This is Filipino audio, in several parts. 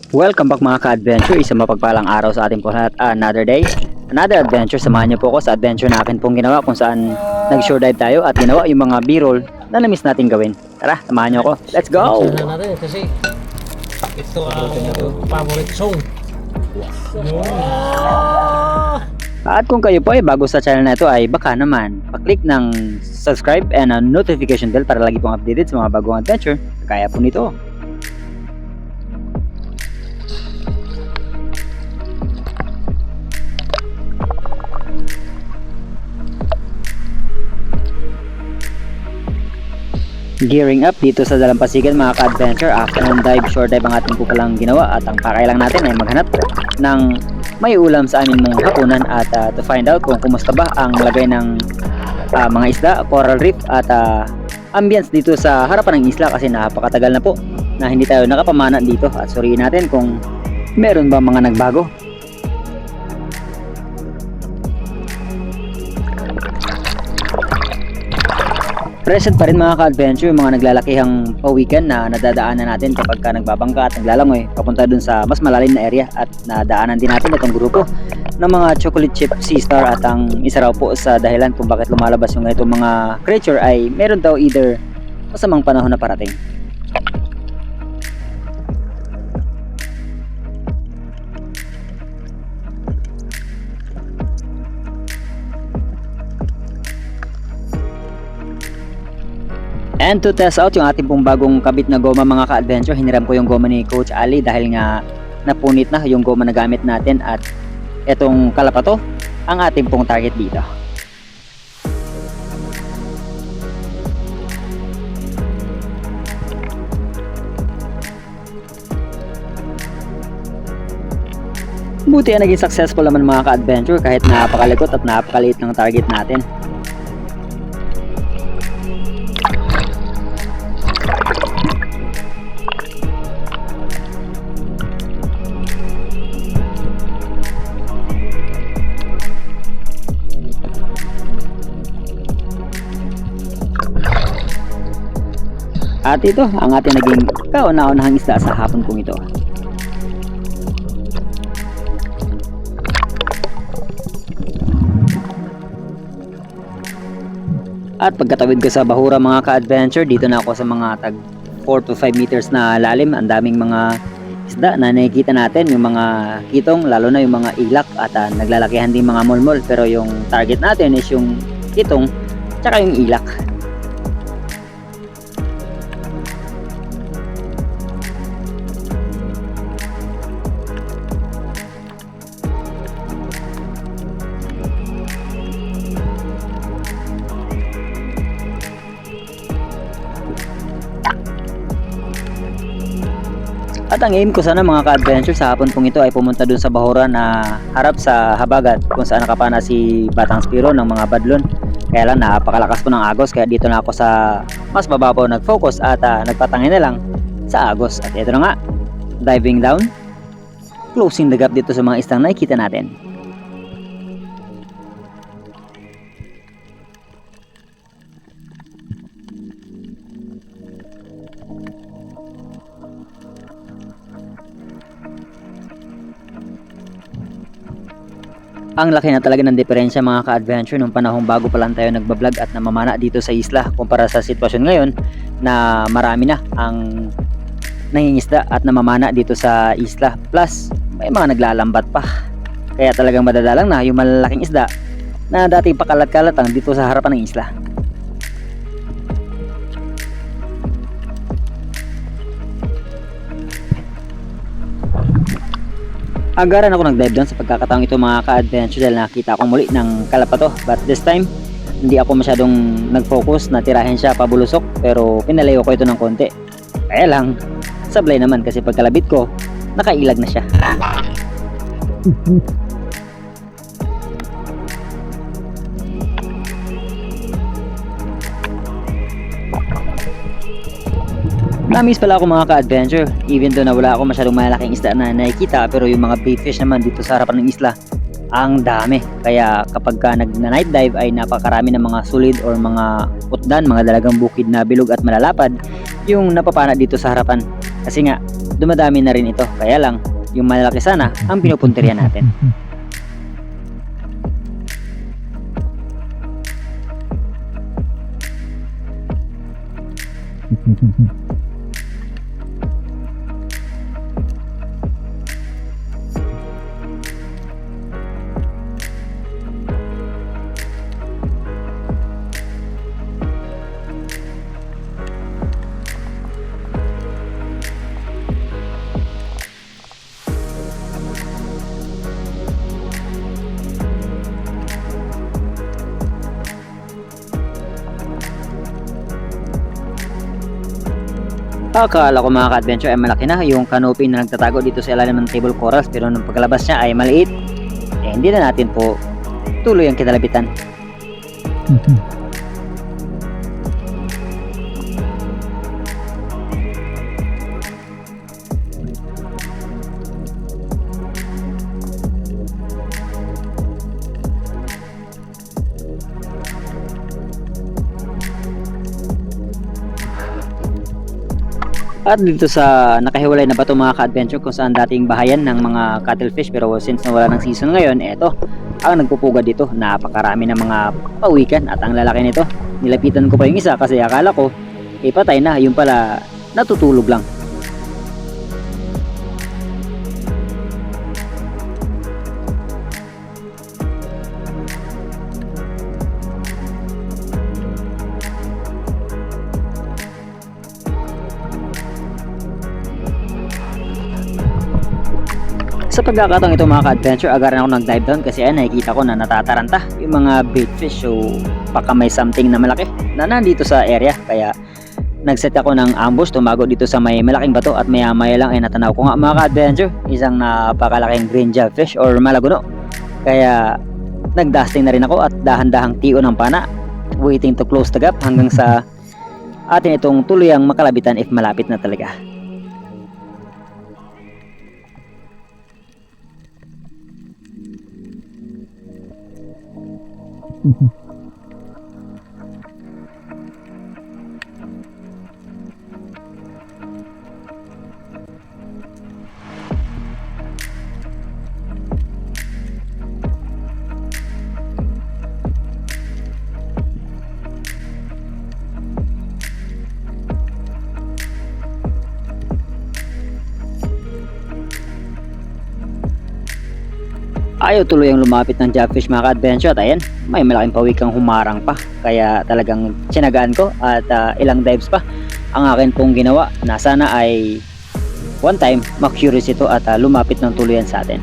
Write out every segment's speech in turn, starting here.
Welcome back mga ka-adventure, isang mapagpalang araw sa ating po lahat. Another day, another adventure. Samahan niyo po ako sa adventure na akin pong ginawa kung saan nag-shore dive tayo at ginawa yung mga b-roll na na-miss natin gawin. Tara, samahan niyo ako. Let's go! Sana natin kasi ito ang favorite song. At kung kayo po ay bago sa channel na ito ay baka naman paklik ng subscribe and notification bell para lagi pong updated sa mga bagong adventure kaya po nito. Gearing up dito sa Dalampasigan mga ka-adventure. Afternoon dive, shore dive ang ating po palang ginawa at ang pakailang natin ay maghanap ng may ulam sa amin mong hapunan at to find out kung kumusta ba ang lagay ng mga isda, coral reef at ambience dito sa harapan ng isla kasi napakatagal na po na hindi tayo nakapamana dito at suriin natin kung meron ba mga nagbago. Present pa rin mga ka-adventure yung mga naglalakihang pawikan na nadadaanan natin kapag ka nagbabangka at naglalangoy papunta dun sa mas malalim na area at nadaanan din natin itong grupo ng mga chocolate chip sea star at ang isa raw po sa dahilan kung bakit lumalabas yung ganitong mga creature ay meron daw either masamang panahon na parating. And to test out yung ating pong bagong kabit na goma mga ka-adventure, hiniram ko yung goma ni Coach Ali dahil nga napunit na yung goma na gamit natin at etong kalapato ang ating pong target dito. Buti ang naging successful naman mga ka-adventure kahit napakalikot at napakaliit ng target natin. At ito ang ating naging kauna-unahang isda sa hapon kong ito. At pagkatawid ko sa bahura mga ka-adventure, dito na ako sa mga tag 4 to 5 meters na lalim. Ang daming mga isda na nakikita natin, yung mga kitong, lalo na yung mga ilak at naglalakihan din mga mulmol. Pero yung target natin is yung kitong tsaka yung ilak. At ang aim ko sana mga ka-adventure sa hapon pong ito ay pumunta dun sa bahura na harap sa habagat kung saan nakapana si Batang Spiro ng mga badlon. Kaya lang napakalakas po ng agos kaya dito na ako sa mas bababaw nag-focus at nagpatangin na lang sa agos. At ito na nga, diving down, closing the gap dito sa mga istang nakikita natin. Ang laki na talaga ng diferensya mga ka-adventure nung panahong bago pa lang tayo nagbablog at namamana dito sa isla kumpara sa sitwasyon ngayon na marami na ang nangingisda at namamana dito sa isla. Plus, may mga naglalambat pa. Kaya talagang madadalang na yung malalaking isda na dating pakalat-kalatang dito sa harapan ng isla. Agaran ako nag-dive down sa pagkakataong ito mga ka-adventure dahil nakita ko muli ng kalapato. But this time, hindi ako masyadong nag-focus na tirahin siya pabulusok pero pinalayo ko ito ng konti. Kaya lang, sablay naman kasi pagkalabit ko, nakailag na siya. Namiss pala ako mga ka-adventure, even though na wala ako masyadong malaking isda na nakikita, pero yung mga bait fish naman dito sa harapan ng isla, ang dami. Kaya kapag ka nag-night dive ay napakarami ng mga sulid or mga utdan, mga dalagang bukid na bilog at malalapad yung napapana dito sa harapan. Kasi nga, dumadami na rin ito. Kaya lang, yung malalaki sana ang pinupunterihan natin. Akala ko mga ka-adventure ay malaki na yung canopy na nagtatago dito sa ilalim ng table corals, pero nung pagkalabas niya ay maliit. Hindi na natin po tuloy ang kinalabitan. At dito sa nakahiwalay na bato mga ka-adventure kung saan dating bahayan ng mga cuttlefish, pero since nawala ng season ngayon, eto ang nagpupugad dito. Napakarami ng mga pawikan at ang lalaki nito. Nilapitan ko pa yung isa kasi akala ko patay na, yung pala natutulog lang. Sa pagkakataong ito mga ka-adventure, agaran ako nag-dive down kasi nakikita ko na natataranta yung mga bait fish, so baka may something na malaki na nandito sa area. Kaya nagset ako ng ambush, tumago dito sa may malaking bato, at maya maya lang ay natanaw ko nga mga ka-adventure isang napakalaking green jellyfish or malaguno. Kaya nagdusting na rin ako at dahan-dahang tiyo ng pana, waiting to close the gap hanggang sa atin itong tuluyang makalabitan if malapit na talaga. Ayaw tuloy ang lumapit ng jellyfish mga ka-adventure, at ayan, may malaking pawikang humarang pa. Kaya talagang tsinagaan ko at ilang dives pa ang akin pong ginawa na sana ay one time ma-curious ito at lumapit ng tuluyan sa atin.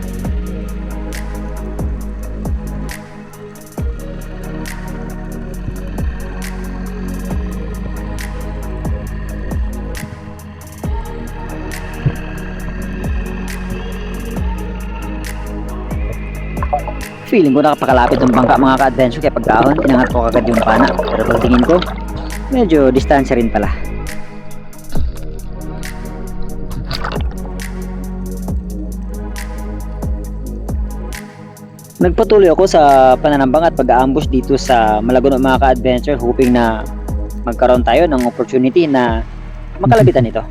Feeling ko nakapakalapit ng bangka mga ka-adventure, kaya pagkahon inangat ko kagad yung pana, pero pagtingin ko medyo distansya rin pala. Nagpatuloy ako sa pananambang at pag-aambush dito sa Malaguno mga ka-adventure, hoping na magkaroon tayo ng opportunity na makalabitan ito.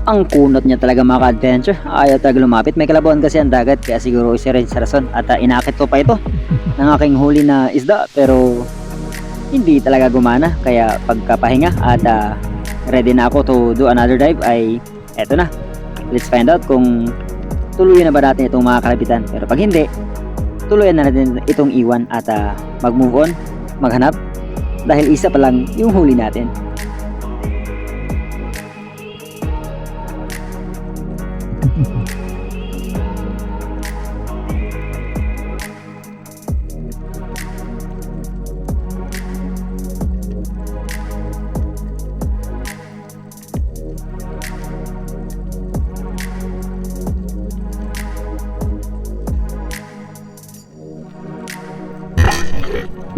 Ang kunot niya talaga mga ka-adventure, ayaw talaga lumapit. May kalabawan kasi ang dagat, kaya siguro isa rin sa rason. At inakit ko pa ito ng aking huli na isda, pero hindi talaga gumana. Kaya pagkapahinga at ready na ako to do another dive ay eto na. Let's find out kung tuloy na ba natin itong mga kalabitan. Pero pag hindi, tuloy na natin itong iwan at mag-move on, maghanap, dahil isa pa lang yung huli natin.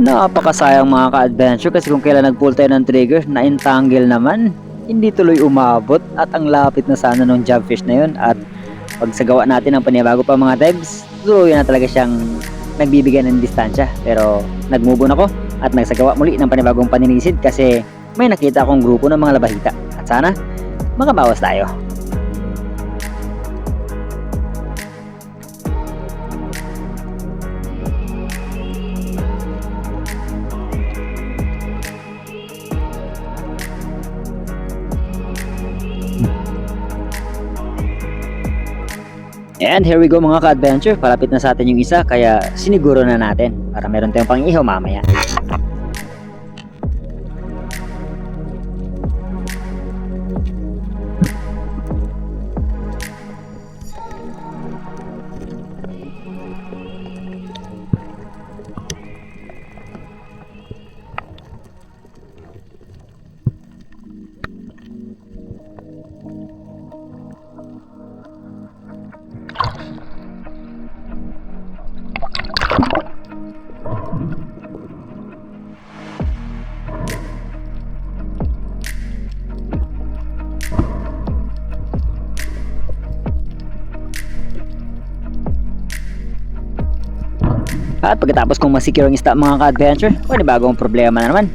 Napakasayang mga ka-adventure kasi kung kailan nag-pull tayo ng trigger, na-entangle naman. hindi tuloy umabot at ang lapit na sana nung jobfish na yun at pag sa gawa natin ng panibago pa mga dives, tuloy na talaga siyang nagbibigay ng distansya. Pero nag-move on ako at nagsagawa muli ng panibagong paninisid kasi may nakita akong grupo ng mga labahita at sana makabawas tayo. And here we go mga ka-adventure, palapit na sa atin yung isa kaya siniguro na natin para meron tayong pang-ihaw mamaya. At pagkatapos kong masecure ang isda mga ka-adventure, bagong problema na naman.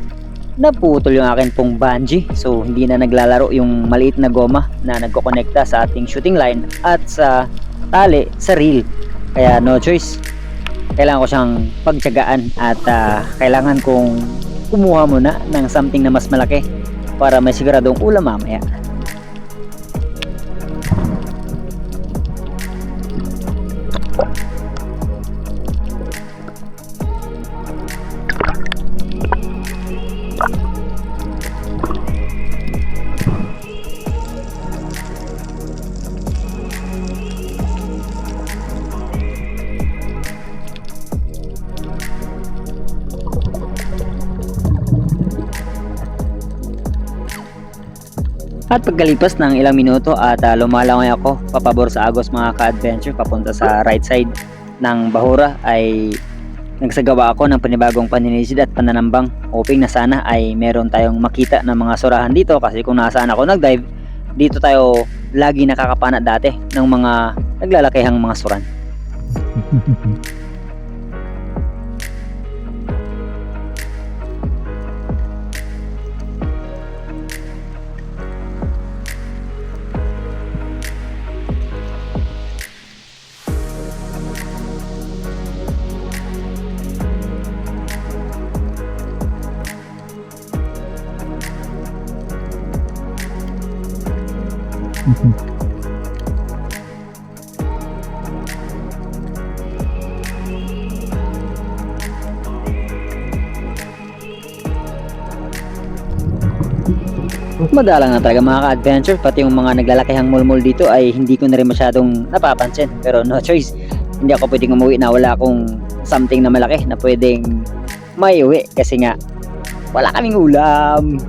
Naputol yung akin pong bungee, so hindi na naglalaro yung maliit na goma na nagkokonekta sa ating shooting line at sa tali sa reel. Kaya no choice, kailangan ko siyang pagtiyagaan at kailangan kong kumuha muna ng something na mas malaki para may siguradong ulam mamaya. At pagkalipas ng ilang minuto at lumalangoy ako papabor sa Agos mga ka-adventure papunta sa right side ng Bahura ay nagsagawa ako ng panibagong paninisid at pananambang hoping na sana ay meron tayong makita ng mga surahan dito kasi kung nasaan ako nag-dive dito tayo lagi nakakapana dati ng mga naglalakihang mga suran. Madalang na talaga mga ka-adventure, pati yung mga naglalakihang mulmul dito ay hindi ko na rin masyadong napapansin, pero no choice, hindi ako pwedeng umuwi na wala akong something na malaki na pwedeng maiuwi kasi nga wala kaming ulam.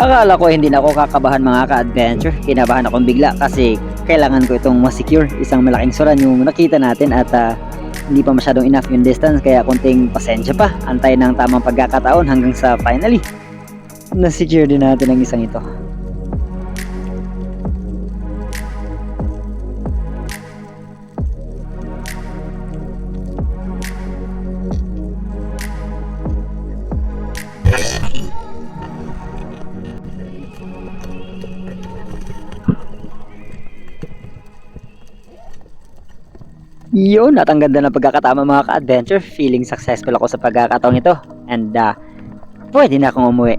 Akala ko hindi na ako kakabahan mga ka-adventure. Kinabahan akong bigla kasi kailangan ko itong ma-secure. Isang malaking suran yung nakita natin at hindi pa masyadong enough yung distance kaya konting pasensya pa. Antay ng tamang pagkakataon hanggang sa finally na-secure din natin ang isang ito. Yun, at ang ganda ng pagkakatama mga ka-adventure. Feeling successful ako sa pagkakataong ito. And pwede na akong umuwi.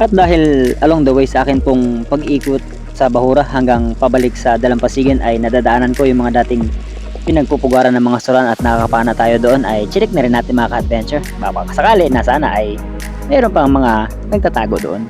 At dahil along the way sa akin pong pag-ikot sa Bahura hanggang pabalik sa Dalampasigan ay nadadaanan ko yung mga dating pinagpupugaran ng mga suran at nakakapana tayo doon, ay chinik na rin natin mga ka-adventure. Baka sakali na sana ay mayroon pang mga nagtatago doon.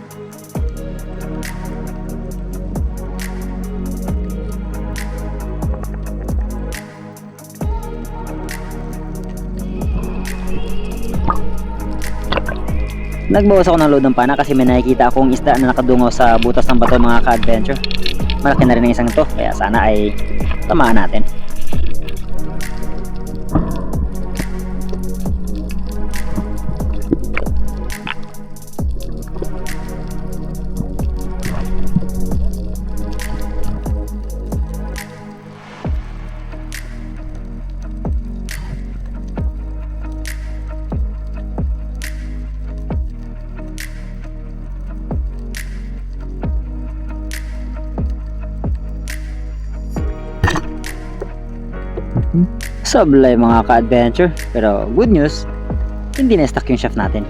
Nagbawas ako ng load ng pana kasi may nakikita akong isda na nakadungaw sa butas ng bato mga ka-adventure. Malaki na rin ang isang to, kaya sana ay tamaan natin. Sablay mga ka-adventure, pero good news, hindi na stuck yung shaft natin.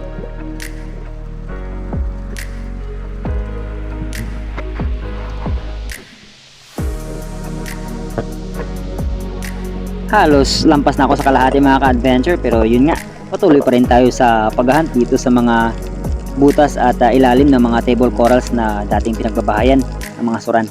Halos lampas na ako sa kalahati mga ka-adventure, pero yun nga, patuloy pa rin tayo sa paghahunt dito sa mga butas at ilalim ng mga table corals na dating pinagbabahayan ng mga suran.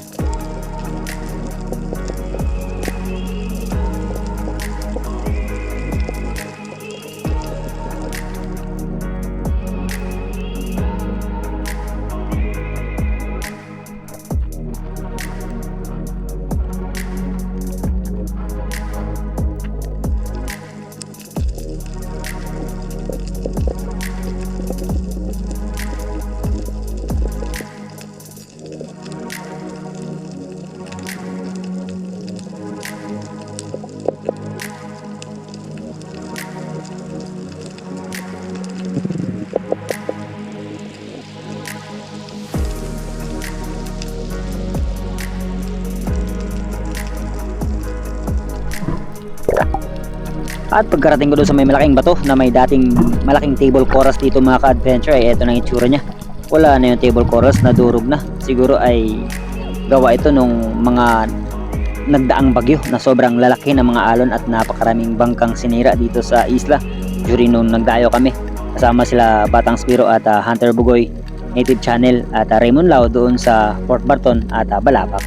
At pagkarating ko doon sa may malaking bato na may dating malaking table corals dito mga ka-adventure, ay eto na yung itsura nya. Wala na yung table corals, nadurog na. Siguro ay gawa ito nung mga nagdaang bagyo na sobrang lalaki ng mga alon at napakaraming bangkang sinira dito sa isla during nung nagdayo kami. Kasama sila Batang Spiro at Hunter Bugoy, Native Channel at Raymond Lau doon sa Port Barton at Balapak.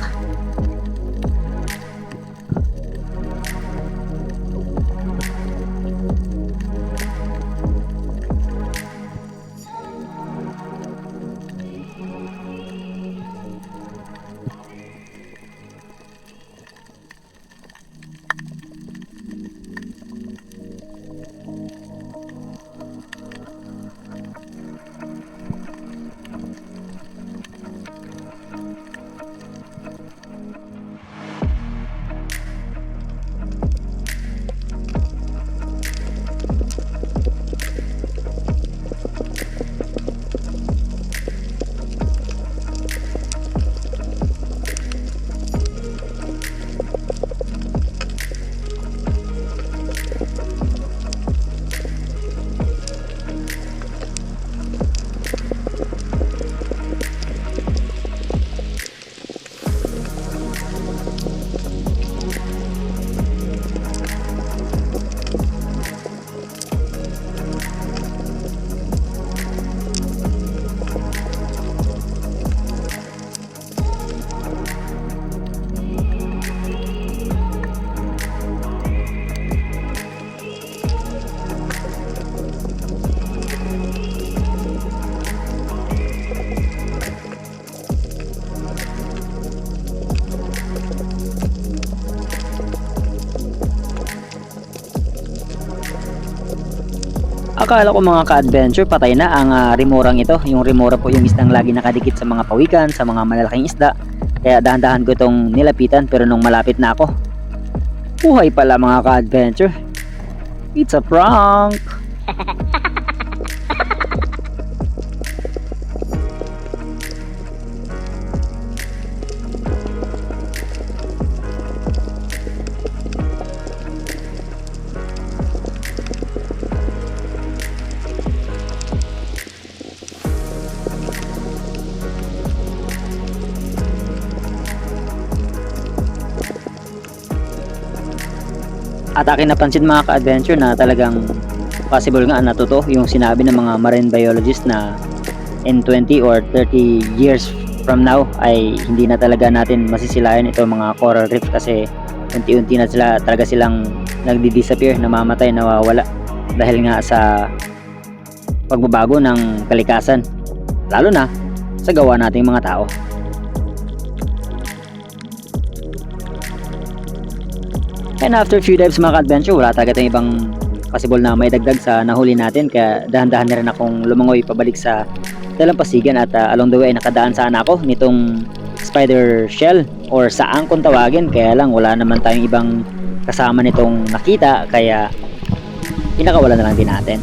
Akala ko mga ka-adventure patay na ang remorang ito. Yung remora po yung isdang lagi nakadikit sa mga pawikan, sa mga malalaking isda. Kaya dahan-dahan ko itong nilapitan, pero nung malapit na ako, buhay pala mga ka-adventure. It's a prank! At akin napansin mga ka-adventure na talagang possible nga na totoo yung sinabi ng mga marine biologist na in 20 or 30 years from now ay hindi na talaga natin masisilayan ito mga coral reef kasi unti-unti na talaga silang nagdi-disappear, namamatay, nawawala dahil nga sa pagbabago ng kalikasan, lalo na sa gawa nating mga tao. And after few dives mga ka-adventure, wala talaga tayong ibang possible na may dagdag sa nahuli natin, kaya dahan-dahan na rin akong lumangoy pabalik sa dalampasigan at along the way nakadaan sana ako nitong spider shell or saang kung tawagin, kaya lang wala naman tayong ibang kasama nitong nakita kaya pinakawalan na lang din natin.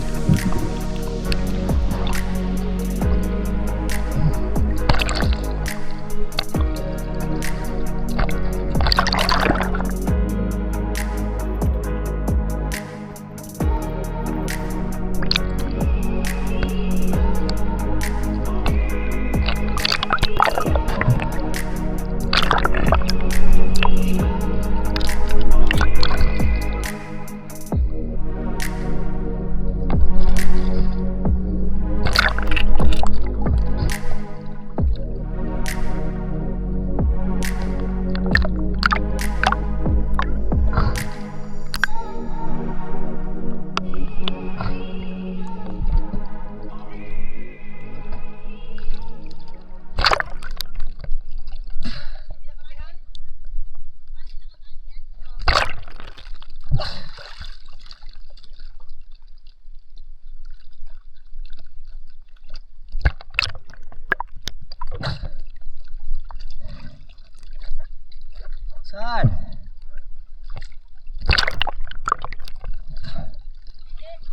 Saan?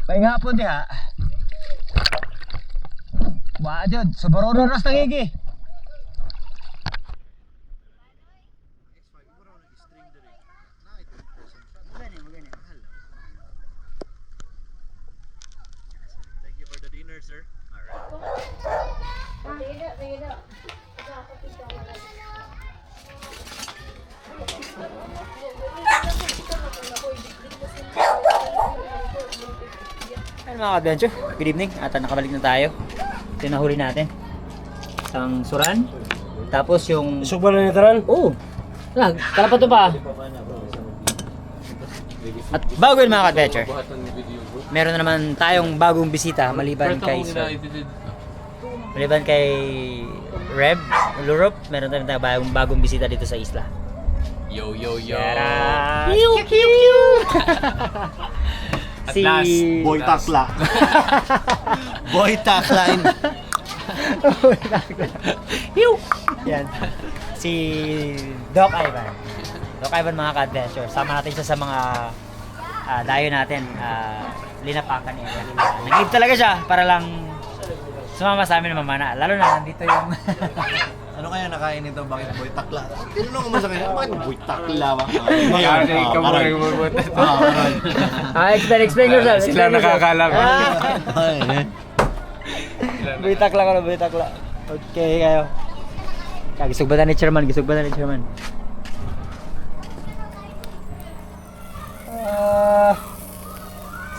Pahinga po diha. Wa jud, soboro ras tangigi. Thank you for the dinner, sir. Ano mga ka-adventure, good evening at nakabalik na tayo. Ito yung nahuli natin. Isang suran. Tapos yung... Isok ba na nitaran? Oo! Kalapat to pa. At bago yun mga ka-adventure, meron na naman tayong bagong bisita maliban kay Reb Lurop. Meron na tayong bagong bisita dito sa isla. Yo, yo, yo. Yara! At Si last, Boy takla. Boy takla. Yan. Si Doc Ivan. Doc Ivan mga ka-adventure. Sama natin siya sa mga dayo natin. Linapakan niya. Nag-leave talaga siya para lang sumama sa amin mamana. Lalo na nandito yung... Ano kaya nakain nito? Bakit boy takla? Tinanong ko mo sa kanya, bakit boy takla ba? explain yourself. Sila nakakala ko. Buitak lang ako, buitak lang. Okay kayo. Gisog ba ni Chairman? Gisog ba ni Chairman?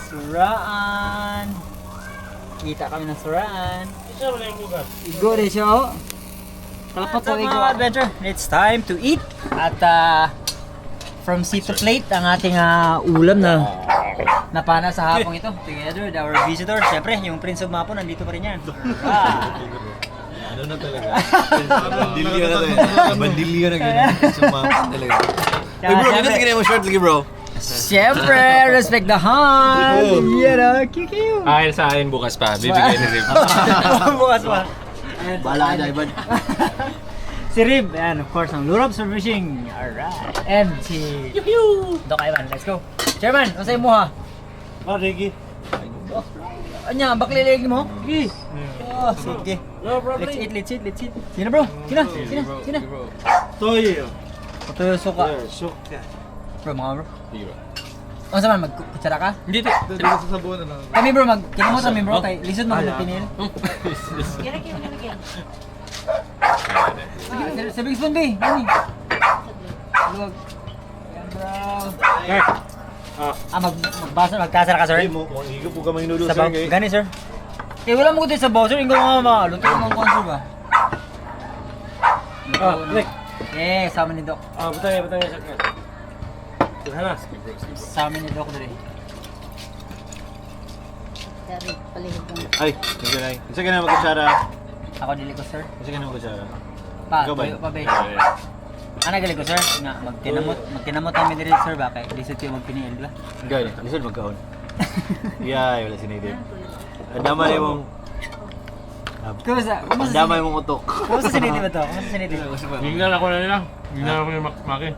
Suraan. Kita kami ng suraan. Igo rin siya oh. Tapos sa mga adventure, it's time to eat. At from sea to plate, ang ating ulam na napana sa hapong ito. Together with our visitor. Siyempre, yung Prince of Mapo, nandito pa rin yan. Ano na talaga? Bandilyo na talaga. Bandilyo na ganyan. Sumama talaga. Hey bro, bakit ganyan mo short lagi bro? Siyempre, respect the hunt! Yan o, kikiw! Ayon sa akin bukas pa, bibigay ni Rip. Bukas pa. Bahala ka, Ivan. Si Rib, and of course, ang Lurop Fishing. Alright. And si Doc Ivan, let's go. Chairman, masay mo ha? Ricky. Anya, bakliligi mo? Sige. Oh, sige. No problem. Let's eat. Sino bro? Sino? Toyo. Patuyo suka. Suka. Bro, mga bro. O saan man, magkutsara ka? Hindi, Dito sa sabon na lang. Kami bro, kinamot kami bro, kay lisod mo kami pinil. Sa Big Spoon B, ano? Luwag. Yan bro. Magkasara ka, sir? Mo, higo po ka may noodles, Sabaw. sir. Gani, sir? Eh, wala mo ko din sa bow, sir. Hindi ko nga luto ko mga konser ba? Nick. Eh, sama ni Doc. Butang ya, sakit. Sana. Sama ni Doc dali. Dari palihog ng Ay, sige na. Isa ka na magkutsara. Ako dili ko, sir. Isa ka na magkutsara. Pa, Ikaw ba? tuyo pa, be. Ana gali ko, sir. Nga, magkinamot kami diri, sir, ba? Kay lisod kayo magpiniil, di ba? Gani, lisod magkaon. Yeah, wala sinidid. Damay mong Kumusta? damay mong utok. Kumusta siniti ba to? Kumusta siniti ba? Hingnan ako na nila. Hingnan ako yung maki.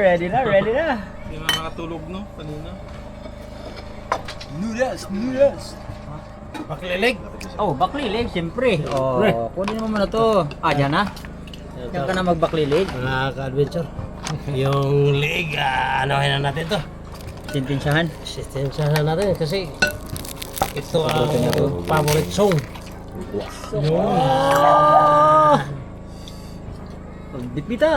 Ready na, ready na. Hindi na nakatulog, no? Kanina. Noodles. Baklilig. Oh, baklilig, siyempre. Oh, kunin mo muna to. Dyan na. Diyan ka na magbaklilig. Mga ka-adventure. Yung leg, anuhin na natin to. Sintensyahan. Resistensya na natin kasi ito ang favorite song. Bitbita.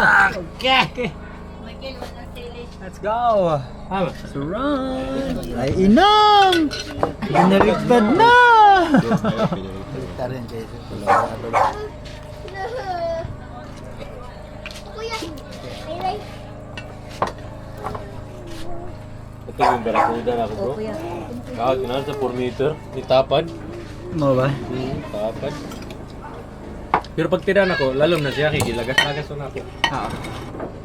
Okay. Michael, wag na sili. Let's go. Let's run. Ay, inang. Binarikbad na. Kuya, ay. Ito yung barakuda na ako, bro. Oh, kuya. Kahit na sa 4 meter, itapad. Mo ba? Tapad. Pero pag tiran ako, lalom na siya, kigilagas-lagas na ako.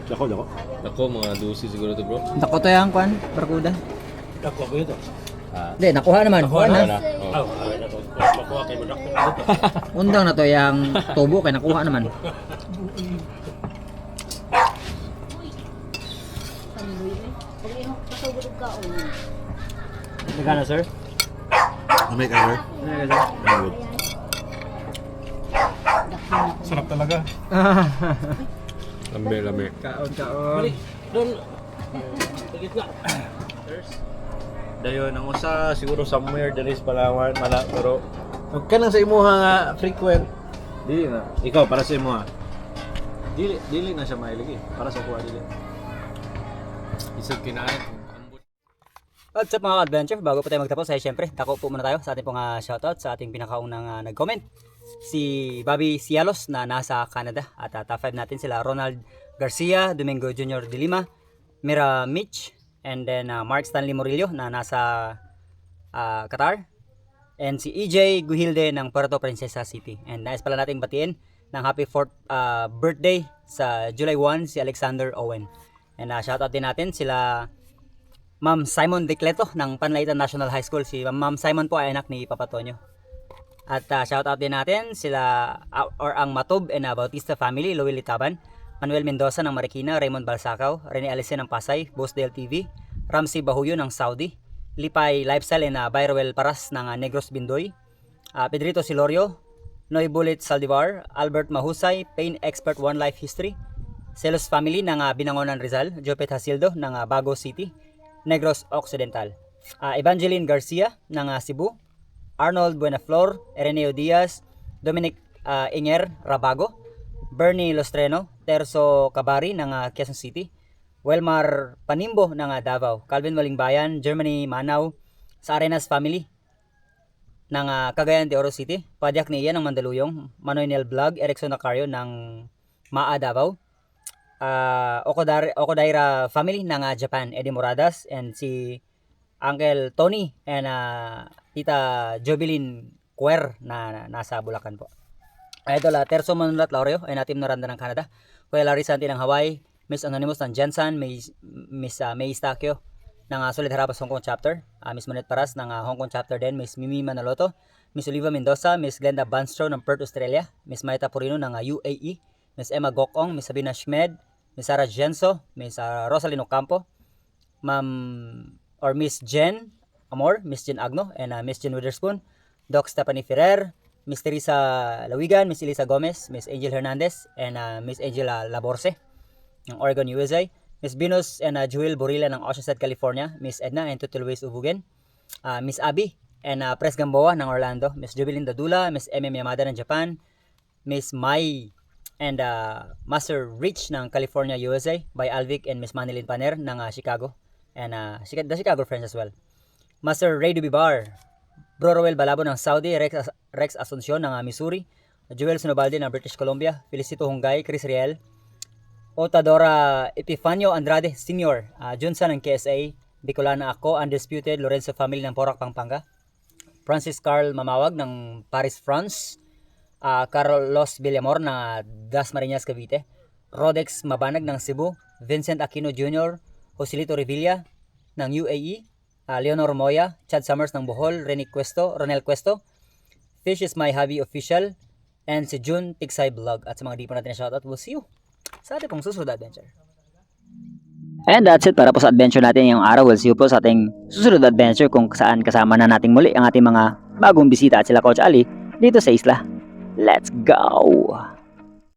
Dako. Ako, mga 12 siguro to, bro. Dako to yung kwan, barkuda. Ako ko ito. Hindi, nakuha naman. Nakuha na. Makuha kayo mo dito. Undang na to yung tubo kay nakuha naman. Pag yung kasugod ka, Nagana, sir? Mamay ka, sir. Very good. Sarap talaga. Lami. Kaon. Doon. Sagit na. Dayon ang usa siguro somewhere there is Palawan, pero huwag ka nang sa imuha nga frequent. Dili na. Ikaw para sa imuha. Dili na siya mailig eh. Para sa kuha dili. Isang kinain. What's up mga adventure? Bago pa tayo magtapos ay syempre, dako po muna tayo sa ating pong shoutout sa ating pinakaunang nag-comment. Si Bobby Cialos na nasa Canada at top 5 natin sila Ronald Garcia, Domingo Jr. de Lima, Mira Mitch, and then Mark Stanley Morillo na nasa Qatar, and si EJ Guhilde ng Puerto Princesa City. And nais pala nating batiin ng happy 4th birthday sa July 1 si Alexander Owen. And shoutout din natin sila Ma'am Simon Decleto ng Panlaitan National High School. Si Ma'am Simon po ay anak ni Papa Tonyo. At shoutout din natin sila ang Matob and Bautista family, Louie Litaban, Manuel Mendoza ng Marikina, Raymond Balsacao, Rene Alisen ng Pasay, Bosdale TV, Ramsey Bahuyo ng Saudi, Lipay Lifestyle and Byroel Paras ng Negros Bindoy, Pedrito Silorio, Noy Bullet Saldivar, Albert Mahusay, Pain Expert One Life History, Celos family ng Binangonan Rizal, Jopet Hasildo ng Bago City, Negros Occidental, Evangeline Garcia ng Cebu, Arnold Buenaflor, Ereneo Diaz, Dominic Inger Rabago, Bernie Lostreno, Terso Cabari ng Quezon City, Welmar Panimbo ng Davao, Calvin Walingbayan, Germany Manau, sa Arenas family ng Cagayan de Oro City, Padyak ni Ian ng Mandaluyong, Manoynel Vlog, Erickson Nacario ng Maa Davao, Okodaira family ng Japan, Eddie Moradas, and si Uncle Tony and Tita Jovelyn Cuer na nasa Bulacan po. Idol Terso Manulat Laureo ay natim na Randa ng Canada, Kuya Larry Santi ng Hawaii, Miss Anonymous ng Jensen, Miss May Stakio ng Solid Harapas Hong Kong Chapter, Miss Monet Paras ng Hong Kong Chapter din, Miss Mimi Manaloto, Miss Oliva Mendoza, Miss Glenda Banstro ng Perth, Australia, Miss Maita Purino ng UAE, Miss Emma Gokong, Miss Sabina Schmed, Miss Sarah Genso, Miss Rosalyn Ocampo, Miss Jen Amor, Miss Jen Agno, and Miss Jen Witherspoon, Doc Stephanie Ferrer, Miss Teresa Lawigan, Miss Elisa Gomez, Miss Angel Hernandez, and Miss Angela Laborse ng Oregon, USA, Miss Venus and Jewel Borilla ng Oceanside, California, Miss Edna and Tutul Luis Ubugen, Miss Abby and Pres Gamboa ng Orlando, Miss Jubilin Dadula, Miss MM Yamada ng Japan, Miss Mai and Master Rich ng California, USA, by Alvic and Miss Manilyn Paner ng Chicago, and the Chicago French as well. Master Ray Dubibar, Bro Roel Balabo ng Saudi, Rex Asuncion ng Missouri, Joel Sinobaldi ng British Columbia, Felicito Hungay, Chris Riel, Otadora Epifanio Andrade Sr., Junsan ng KSA, Bicolana ako, Undisputed, Lorenzo Family ng Porac, Pampanga, Francis Carl Mamawag ng Paris, France, Carlos Villamor ng Dasmariñas, Cavite, Rodex Mabanag ng Cebu, Vincent Aquino Jr., Joselito Revilla ng UAE, Leonor Moya, Chad Summers ng Bohol, Ronel Cuesto, Fish is My Hobby Official, and si June Tigsay Vlog. At sa mga di po natin na shoutout, we'll see you sa ating pong susunod na adventure. And that's it para po sa adventure natin ngayong araw. We'll see you po sa ating susunod na adventure kung saan kasama na nating muli ang ating mga bagong bisita at sila Coach Ali dito sa isla. Let's go!